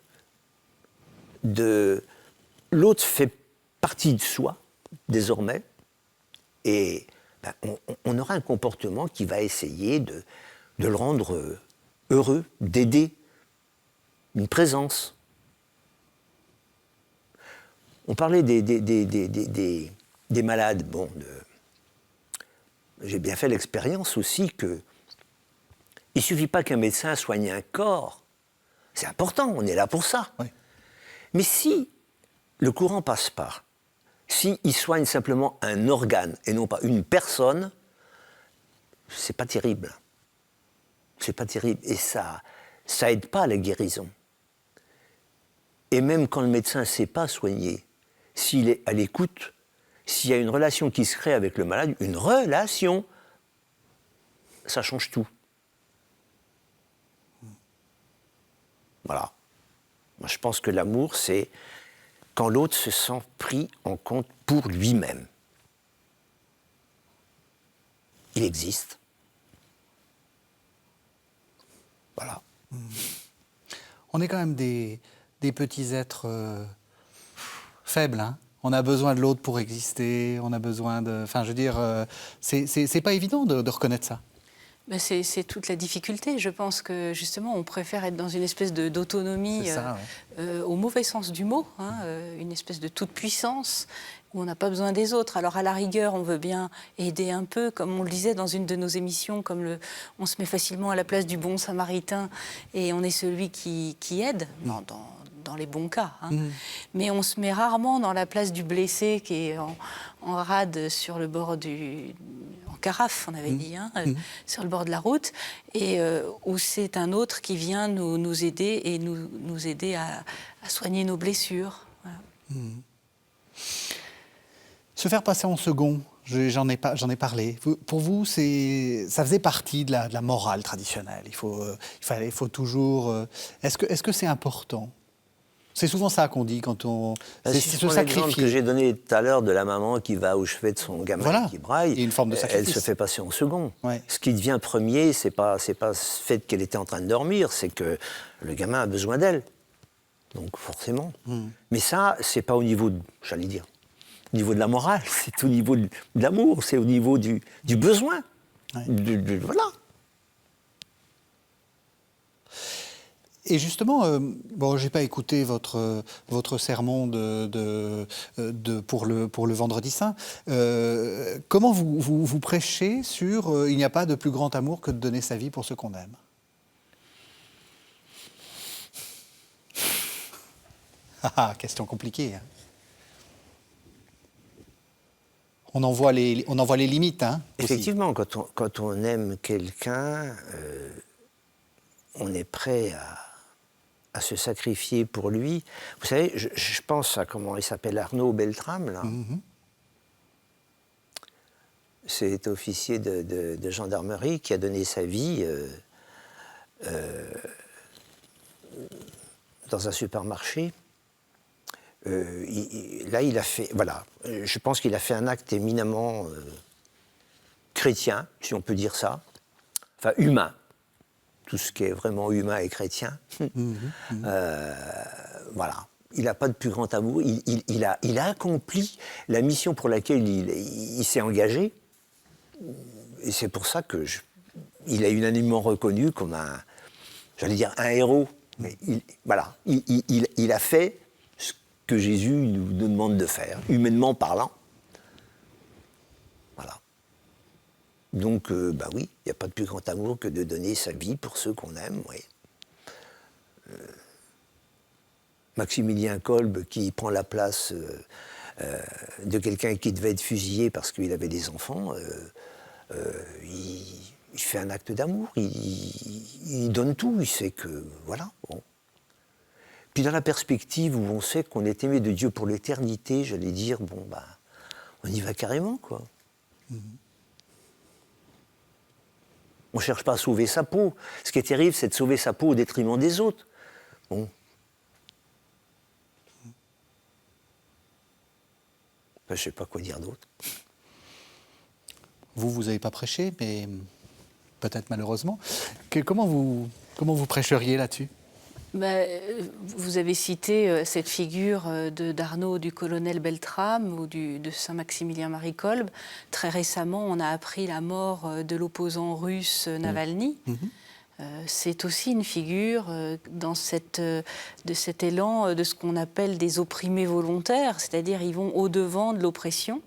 L'autre fait partie de soi, désormais, et ben, on aura un comportement qui va essayer de le rendre heureux, d'aider, une présence. On parlait des malades. Bon, j'ai bien fait l'expérience aussi que il ne suffit pas qu'un médecin soigne un corps. C'est important, on est là pour ça. Oui. Mais si le courant passe pas, s'il soigne simplement un organe et non pas une personne, c'est pas terrible. C'est pas terrible. Et ça aide pas à la guérison. Et même quand le médecin ne sait pas soigner, s'il est à l'écoute, s'il y a une relation qui se crée avec le malade, une relation, ça change tout. Voilà. Moi, je pense que l'amour, c'est quand l'autre se sent pris en compte pour lui-même. Il existe. Voilà. On est quand même des petits êtres faibles, hein. On a besoin de l'autre pour exister, on a besoin de... Enfin, je veux dire, c'est pas évident de reconnaître ça. Ben c'est toute la difficulté. Je pense que, justement, on préfère être dans une espèce d'autonomie, au mauvais sens du mot, hein, une espèce de toute-puissance, où on n'a pas besoin des autres. Alors, à la rigueur, on veut bien aider un peu, comme on le disait dans une de nos émissions, on se met facilement à la place du bon samaritain, et on est celui qui aide, dans les bons cas. Hein. Mais on se met rarement dans la place du blessé qui est en rade sur le bord en carafe, on avait dit, hein, sur le bord de la route, et où c'est un autre qui vient nous aider et nous aider à soigner nos blessures. Voilà. Se faire passer en second, j'en ai parlé. Pour vous, ça faisait partie de la morale traditionnelle. Il faut toujours... Est-ce que c'est important C'est souvent ça qu'on dit quand on... C'est ce l'exemple que j'ai donné tout à l'heure de la maman qui va au chevet de son gamin qui braille. Il y a une forme de sacrifice. Elle se fait passer en second. Ouais. Ce qui devient premier, c'est pas ce fait qu'elle était en train de dormir, c'est que le gamin a besoin d'elle. Donc forcément. Mais ça, c'est pas au niveau, j'allais dire, au niveau de la morale, c'est au niveau de l'amour, c'est au niveau du besoin. Ouais. Voilà. Et justement, bon, j'ai pas écouté votre sermon pour le Vendredi Saint. Comment vous prêchez sur il n'y a pas de plus grand amour que de donner sa vie pour ceux qu'on aime? Question compliquée. Hein. On en voit les limites. Hein, effectivement, quand on aime quelqu'un, on est prêt à se sacrifier pour lui. Vous savez, je pense à comment il s'appelle, Arnaud Beltrame, là. C'est officier de gendarmerie qui a donné sa vie dans un supermarché. Il a fait... Voilà, je pense qu'il a fait un acte éminemment chrétien, si on peut dire ça. Enfin, humain. Tout ce qui est vraiment humain et chrétien. Voilà. Il n'a pas de plus grand amour. Il a accompli la mission pour laquelle il s'est engagé. Et c'est pour ça qu'il est unanimement reconnu comme un héros. Mais voilà. Il a fait ce que Jésus nous demande de faire, humainement parlant. Voilà. Donc, oui, il n'y a pas de plus grand amour que de donner sa vie pour ceux qu'on aime, oui. Maximilien Kolb, qui prend la place de quelqu'un qui devait être fusillé parce qu'il avait des enfants, il fait un acte d'amour, il donne tout, il sait que, voilà, bon. Puis dans la perspective où on sait qu'on est aimé de Dieu pour l'éternité, j'allais dire, on y va carrément, quoi. On ne cherche pas à sauver sa peau. Ce qui est terrible, c'est de sauver sa peau au détriment des autres. Bon. Je ne sais pas quoi dire d'autre. Vous n'avez pas prêché, mais peut-être malheureusement. Comment vous prêcheriez là-dessus ? Vous avez cité cette figure d'Arnaud, du colonel Beltrame ou de Saint-Maximilien Marie Kolb. Très récemment, on a appris la mort de l'opposant russe Navalny. C'est aussi une figure de cet élan de ce qu'on appelle des opprimés volontaires, c'est-à-dire ils vont au-devant de l'oppression.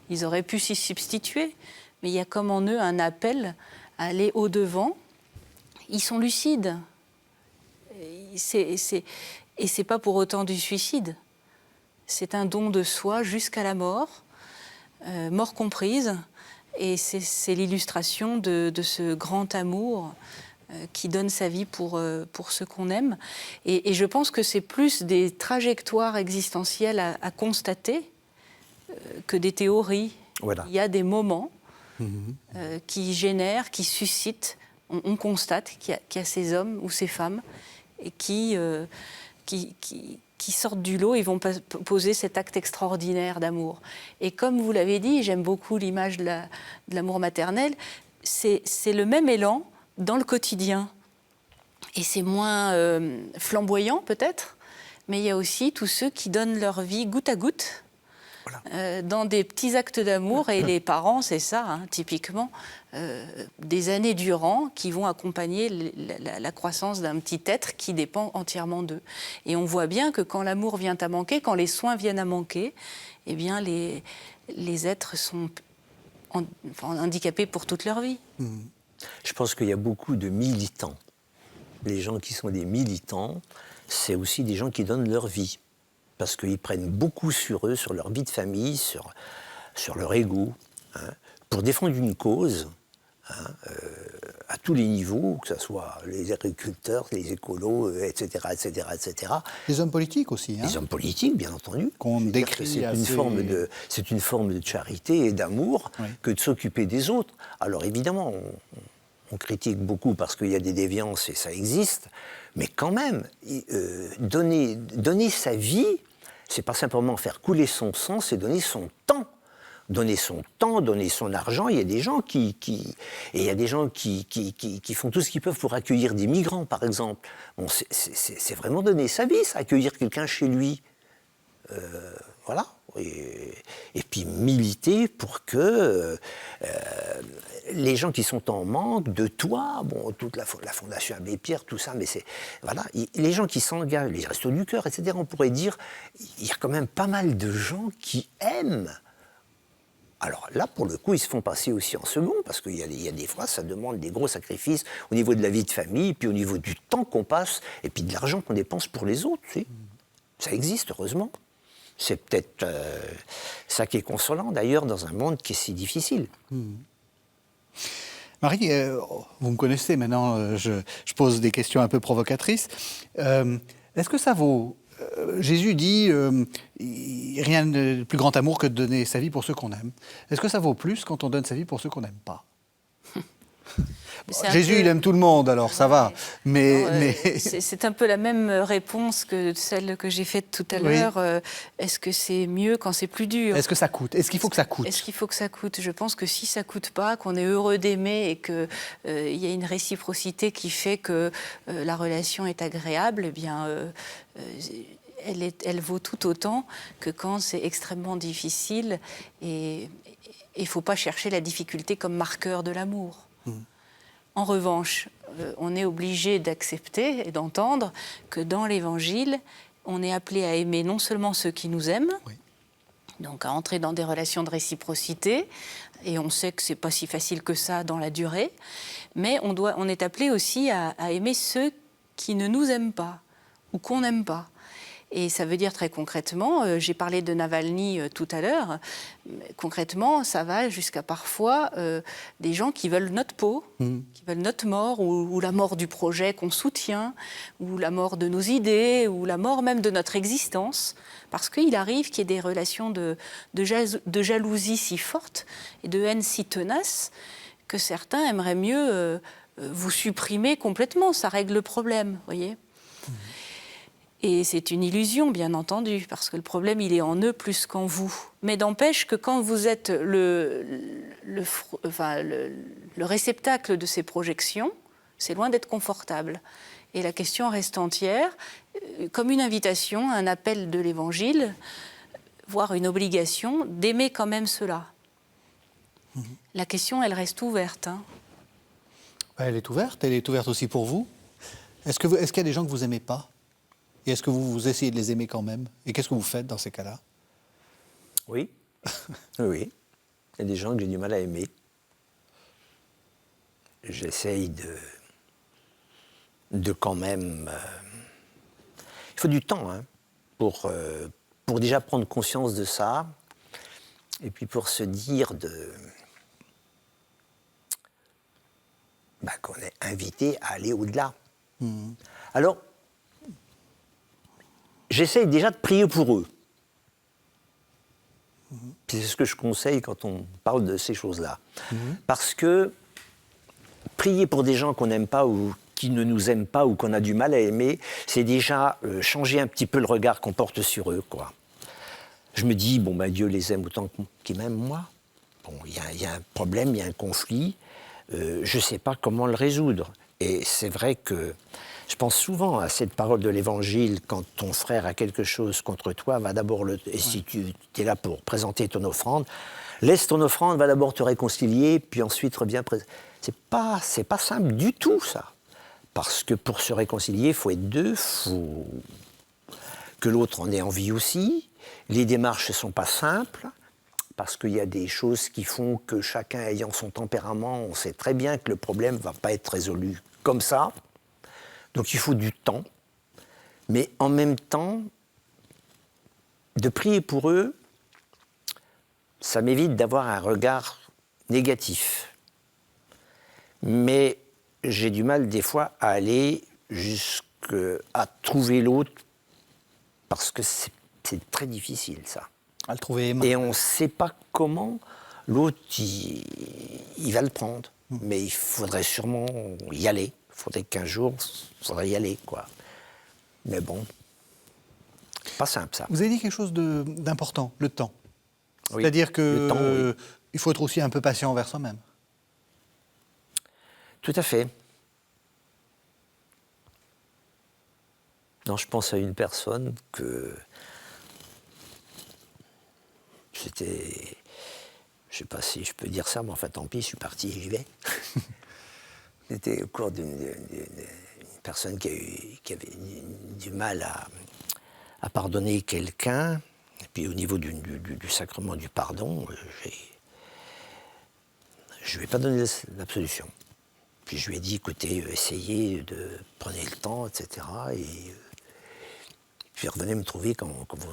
Ils auraient pu s'y substituer, mais il y a comme en eux un appel à aller au-devant. Ils sont lucides. Et c'est pas pour autant du suicide. C'est un don de soi jusqu'à la mort, mort comprise. Et c'est l'illustration de ce grand amour qui donne sa vie pour ceux qu'on aime. Et je pense que c'est plus des trajectoires existentielles à constater que des théories. Voilà. Il y a des moments qui génèrent, qui suscitent. On constate qu'il y a ces hommes ou ces femmes et qui sortent du lot et vont poser cet acte extraordinaire d'amour. Et comme vous l'avez dit, j'aime beaucoup l'image de l'amour maternel, c'est le même élan dans le quotidien. Et c'est moins flamboyant peut-être, mais il y a aussi tous ceux qui donnent leur vie goutte à goutte, voilà. Dans des petits actes d'amour. Et les parents, c'est ça, hein, typiquement, des années durant, qui vont accompagner la croissance d'un petit être qui dépend entièrement d'eux. Et on voit bien que quand l'amour vient à manquer, quand les soins viennent à manquer, eh bien les êtres sont handicapés pour toute leur vie. Je pense qu'il y a beaucoup de militants. Les gens qui sont des militants, c'est aussi des gens qui donnent leur vie. Parce qu'ils prennent beaucoup sur eux, sur leur vie de famille, sur leur ego, hein, pour défendre une cause, hein, à tous les niveaux, que ce soit les agriculteurs, les écolos, etc., etc., etc. Les hommes politiques aussi. Hein. Les hommes politiques, bien entendu. Qu'on décrit c'est une forme de charité et d'amour, oui, que de s'occuper des autres. Alors évidemment, on critique beaucoup parce qu'il y a des déviances et ça existe, mais quand même, donner sa vie, c'est pas simplement faire couler son sang, c'est donner son temps. Donner son temps, donner son argent. Il y a des gens qui font tout ce qu'ils peuvent pour accueillir des migrants, par exemple. Bon, c'est vraiment donner sa vie, ça, accueillir quelqu'un chez lui. Voilà. Et puis militer pour que les gens qui sont en manque de toit, bon, toute la Fondation Abbé Pierre, tout ça, mais c'est voilà, les gens qui s'engagent, les Restos du Cœur, etc. On pourrait dire, il y a quand même pas mal de gens qui aiment. Alors là, pour le coup, ils se font passer aussi en second, parce qu'il y a des fois, ça demande des gros sacrifices au niveau de la vie de famille, puis au niveau du temps qu'on passe, et puis de l'argent qu'on dépense pour les autres. Tu sais. Ça existe, heureusement. C'est peut-être ça qui est consolant, d'ailleurs, dans un monde qui est si difficile. Marie, vous me connaissez maintenant, je pose des questions un peu provocatrices. Est-ce que ça vaut... Jésus dit rien de plus grand amour que de donner sa vie pour ceux qu'on aime. Est-ce que ça vaut plus quand on donne sa vie pour ceux qu'on n'aime pas? Jésus, il aime tout le monde, alors ça va. Mais... C'est un peu la même réponse que celle que j'ai faite tout à l'heure. Est-ce que c'est mieux quand c'est plus dur? Est-ce que ça coûte? Est-ce qu'il faut que ça coûte? Est-ce qu'il faut que ça coûte? Je pense que si ça coûte pas, qu'on est heureux d'aimer et qu'il y a une réciprocité qui fait que la relation est agréable, eh bien... Elle vaut tout autant que quand c'est extrêmement difficile et il ne faut pas chercher la difficulté comme marqueur de l'amour. En revanche, on est obligé d'accepter et d'entendre que dans l'Évangile, on est appelé à aimer non seulement ceux qui nous aiment, donc à entrer dans des relations de réciprocité, et on sait que ce n'est pas si facile que ça dans la durée, mais on est appelé aussi à aimer ceux qui ne nous aiment pas ou qu'on n'aime pas. Et ça veut dire très concrètement, j'ai parlé de Navalny tout à l'heure, concrètement, ça va jusqu'à parfois des gens qui veulent notre peau, qui veulent notre mort, ou la mort du projet qu'on soutient, ou la mort de nos idées, ou la mort même de notre existence, parce qu'il arrive qu'il y ait des relations de jalousie si fortes et de haine si tenaces que certains aimeraient mieux vous supprimer complètement, ça règle le problème, voyez. Et c'est une illusion, bien entendu, parce que le problème, il est en eux plus qu'en vous. Mais n'empêche que quand vous êtes le réceptacle de ces projections, c'est loin d'être confortable. Et la question reste entière, comme une invitation, un appel de l'Évangile, voire une obligation, d'aimer quand même cela. La question, elle reste ouverte. Hein. Elle est ouverte aussi pour vous. Est-ce qu'il y a des gens que vous n'aimez pas ? Et est-ce que vous essayez de les aimer quand même? Et qu'est-ce que vous faites dans ces cas-là? Oui. Oui. Il y a des gens que j'ai du mal à aimer. J'essaye de quand même... Il faut du temps pour déjà prendre conscience de ça. Et puis pour se dire qu'on est invité à aller au-delà. Alors, j'essaye déjà de prier pour eux. C'est ce que je conseille quand on parle de ces choses-là. Parce que prier pour des gens qu'on n'aime pas ou qui ne nous aiment pas ou qu'on a du mal à aimer, c'est déjà changer un petit peu le regard qu'on porte sur eux, quoi. Je me dis, Dieu les aime autant qu'il m'aime, moi. Bon, il y a un problème, il y a un conflit. Je ne sais pas comment le résoudre. Et c'est vrai que je pense souvent à cette parole de l'Évangile, quand ton frère a quelque chose contre toi, va d'abord et si tu es là pour présenter ton offrande, laisse ton offrande, va d'abord te réconcilier, puis ensuite reviens. C'est pas simple du tout, ça. Parce que pour se réconcilier, il faut être deux, il faut que l'autre en ait envie aussi. Les démarches ne sont pas simples, parce qu'il y a des choses qui font que chacun ayant son tempérament, on sait très bien que le problème ne va pas être résolu comme ça. Donc il faut du temps, mais en même temps, de prier pour eux, ça m'évite d'avoir un regard négatif. Mais j'ai du mal des fois à aller jusqu'à trouver l'autre, parce que c'est très difficile ça. À le trouver aimable. Et on ne sait pas comment l'autre il va le prendre. Mais il faudrait sûrement y aller. Il faudrait qu'un jour, il faudrait y aller, quoi. Mais bon, pas simple, ça. Vous avez dit quelque chose d'important, le temps. Oui, C'est-à-dire que le temps, oui. il faut être aussi un peu patient envers soi-même. Tout à fait. Non, je pense à une personne que c'était... Je ne sais pas si je peux dire ça, mais enfin tant pis, je suis parti, j'y vais. C'était au cours d'une personne qui avait du mal à pardonner quelqu'un. Et puis au niveau du sacrement du pardon, je ne lui ai pas donné l'absolution. Puis je lui ai dit, écoutez, essayez de prendre le temps, etc. Et puis revenez me trouver quand vous...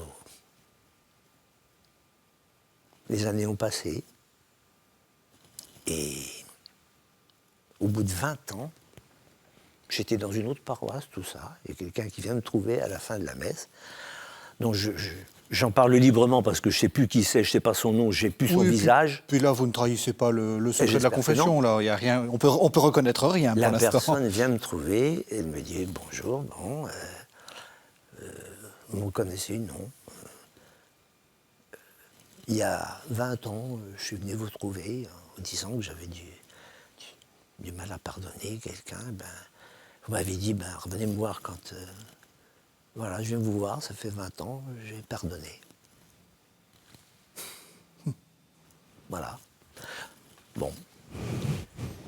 Les années ont passé. Et au bout de 20 ans, j'étais dans une autre paroisse, tout ça. Il y a quelqu'un qui vient me trouver à la fin de la messe. Donc j'en parle librement parce que je ne sais plus qui c'est, je ne sais pas son nom, je n'ai plus son visage. Puis là, vous ne trahissez pas le secret de la j'espère que confession. Là. Il y a rien, on peut reconnaître rien pour La l'instant. personne vient me trouver et elle me dit « Bonjour, bon, vous me connaissez, non. Il y a 20 ans, je suis venu vous trouver en disant que j'avais du mal à pardonner quelqu'un. Ben, vous m'avez dit, ben, revenez me voir quand... voilà, je viens vous voir, ça fait 20 ans, j'ai pardonné. » Voilà. Bon.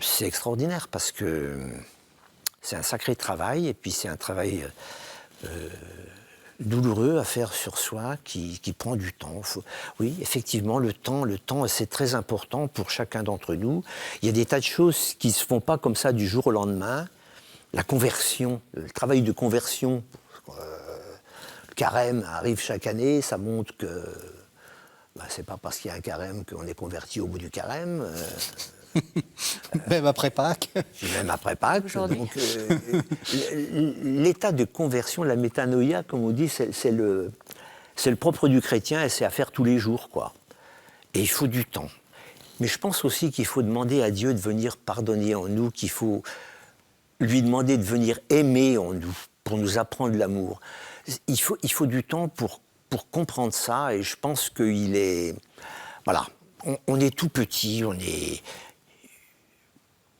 C'est extraordinaire parce que c'est un sacré travail et puis c'est un travail douloureux à faire sur soi qui prend du temps. Oui, effectivement, le temps, c'est très important pour chacun d'entre nous. Il y a des tas de choses qui ne se font pas comme ça du jour au lendemain. La conversion, le travail de conversion, le carême arrive chaque année, ça montre que c'est pas parce qu'il y a un carême qu'on est converti au bout du carême. Même après Pâques. Même après Pâques. Donc, l'état de conversion, la métanoïa, comme on dit, c'est le propre du chrétien et c'est à faire tous les jours, quoi. Et il faut du temps. Mais je pense aussi qu'il faut demander à Dieu de venir pardonner en nous, qu'il faut lui demander de venir aimer en nous, pour nous apprendre l'amour. Il faut du temps pour comprendre ça et je pense qu'il est... Voilà, on est tout petit, on est...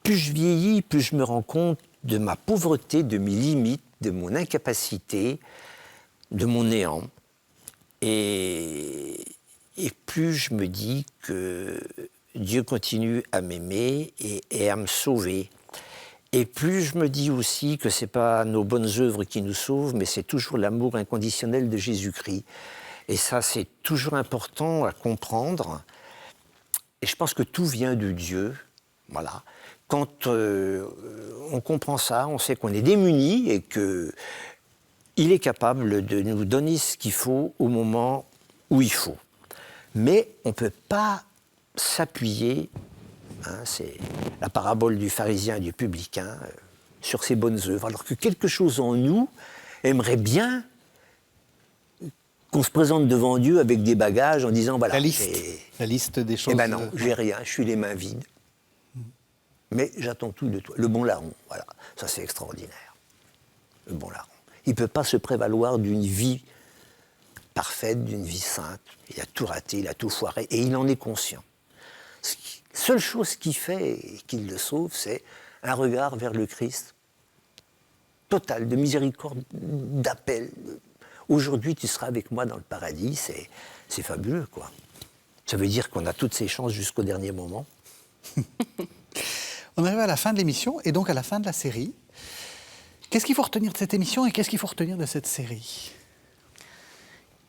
Plus je vieillis, plus je me rends compte de ma pauvreté, de mes limites, de mon incapacité, de mon néant. Et plus je me dis que Dieu continue à m'aimer et à me sauver. Et plus je me dis aussi que ce n'est pas nos bonnes œuvres qui nous sauvent, mais c'est toujours l'amour inconditionnel de Jésus-Christ. Et ça, c'est toujours important à comprendre. Et je pense que tout vient de Dieu. Voilà. Quand on comprend ça, on sait qu'on est démunis et qu'il est capable de nous donner ce qu'il faut au moment où il faut. Mais on ne peut pas s'appuyer, c'est la parabole du pharisien et du publicain, sur ses bonnes œuvres, alors que quelque chose en nous aimerait bien qu'on se présente devant Dieu avec des bagages en disant voilà, la liste des choses. Eh ben non, j'ai rien, je suis les mains vides. Mais j'attends tout de toi. Le bon larron, voilà, ça c'est extraordinaire. Le bon larron. Il ne peut pas se prévaloir d'une vie parfaite, d'une vie sainte. Il a tout raté, il a tout foiré, et il en est conscient. Seule chose qu'il fait et qui le sauve, c'est un regard vers le Christ, total, de miséricorde, d'appel. Aujourd'hui, tu seras avec moi dans le paradis, c'est fabuleux, quoi. Ça veut dire qu'on a toutes ces chances jusqu'au dernier moment. On arrive à la fin de l'émission et donc à la fin de la série. Qu'est-ce qu'il faut retenir de cette émission et qu'est-ce qu'il faut retenir de cette série ?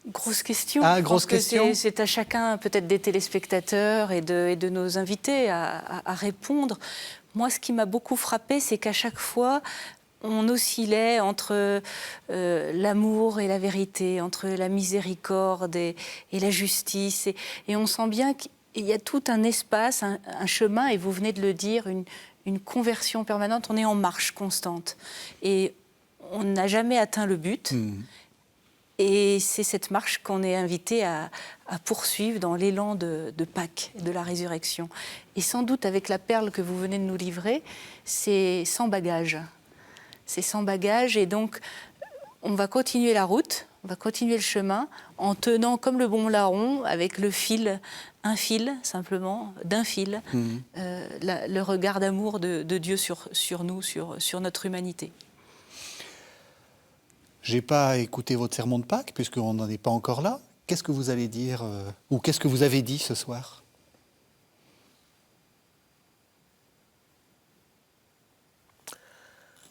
Grosse question. Ah, grosse question. C'est à chacun, peut-être des téléspectateurs et de nos invités, à répondre. Moi, ce qui m'a beaucoup frappé, c'est qu'à chaque fois, on oscillait entre l'amour et la vérité, entre la miséricorde et la justice. Et on sent bien qu'il y a tout un espace, un chemin, et vous venez de le dire, une conversion permanente. On est en marche constante. Et on n'a jamais atteint le but. Et c'est cette marche qu'on est invité à poursuivre dans l'élan de Pâques, de la résurrection. Et sans doute avec la perle que vous venez de nous livrer, c'est sans bagage. C'est sans bagage et donc on va continuer la route, on va continuer le chemin en tenant comme le bon larron avec le fil, un fil simplement, d'un fil, le regard d'amour de Dieu sur nous, sur notre humanité. Je n'ai pas écouté votre sermon de Pâques, puisqu'on n'en est pas encore là. Qu'est-ce que vous allez dire, ou qu'est-ce que vous avez dit ce soir ?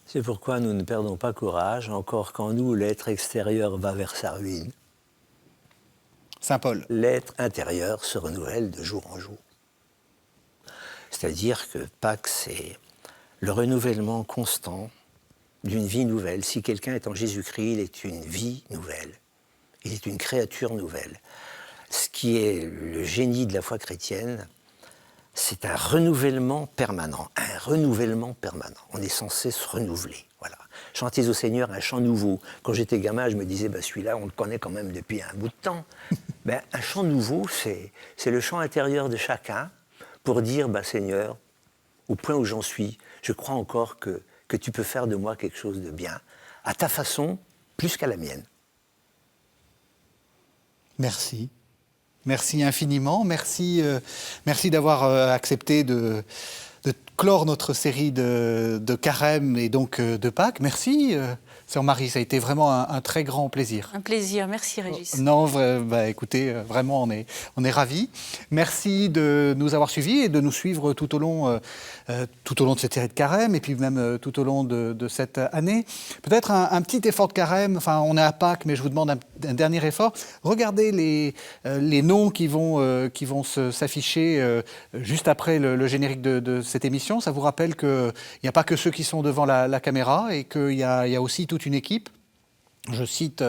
C'est pourquoi nous ne perdons pas courage, encore qu'en nous l'être extérieur va vers sa ruine. Saint Paul. L'être intérieur se renouvelle de jour en jour. C'est-à-dire que Pâques, c'est le renouvellement constant d'une vie nouvelle. Si quelqu'un est en Jésus-Christ, il est une vie nouvelle. Il est une créature nouvelle. Ce qui est le génie de la foi chrétienne, c'est un renouvellement permanent. Un renouvellement permanent. On est censé se renouveler. Voilà. Chantez au Seigneur un chant nouveau. Quand j'étais gamin, je me disais, celui-là, on le connaît quand même depuis un bout de temps. Un chant nouveau, c'est le chant intérieur de chacun pour dire, Seigneur, au point où j'en suis, je crois encore que tu peux faire de moi quelque chose de bien, à ta façon, plus qu'à la mienne. Merci. Merci infiniment. Merci d'avoir accepté de clore notre série de carême et donc de Pâques. Merci, Sœur Marie, ça a été vraiment un très grand plaisir. Un plaisir, merci Régis. Non, écoutez, vraiment, on est ravis. Merci de nous avoir suivis et de nous suivre tout au long de cette série de carême et puis même tout au long de cette année. Peut-être un petit effort de carême, enfin on est à Pâques, mais je vous demande un dernier effort. Regardez les noms qui vont s'afficher juste après le générique de cette émission. Ça vous rappelle qu'il n'y a pas que ceux qui sont devant la caméra et qu'il y a aussi toute une équipe. Je cite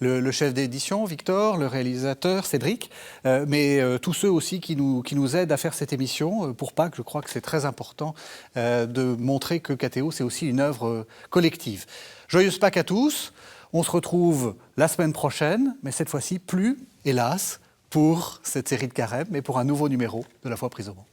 le chef d'édition, Victor, le réalisateur, Cédric, mais tous ceux aussi qui nous aident à faire cette émission. Pour Pâques, je crois que c'est très important de montrer que KTO, c'est aussi une œuvre collective. Joyeuse Pâques à tous. On se retrouve la semaine prochaine, mais cette fois-ci plus, hélas, pour cette série de carême, mais pour un nouveau numéro de La Foi prise au mot.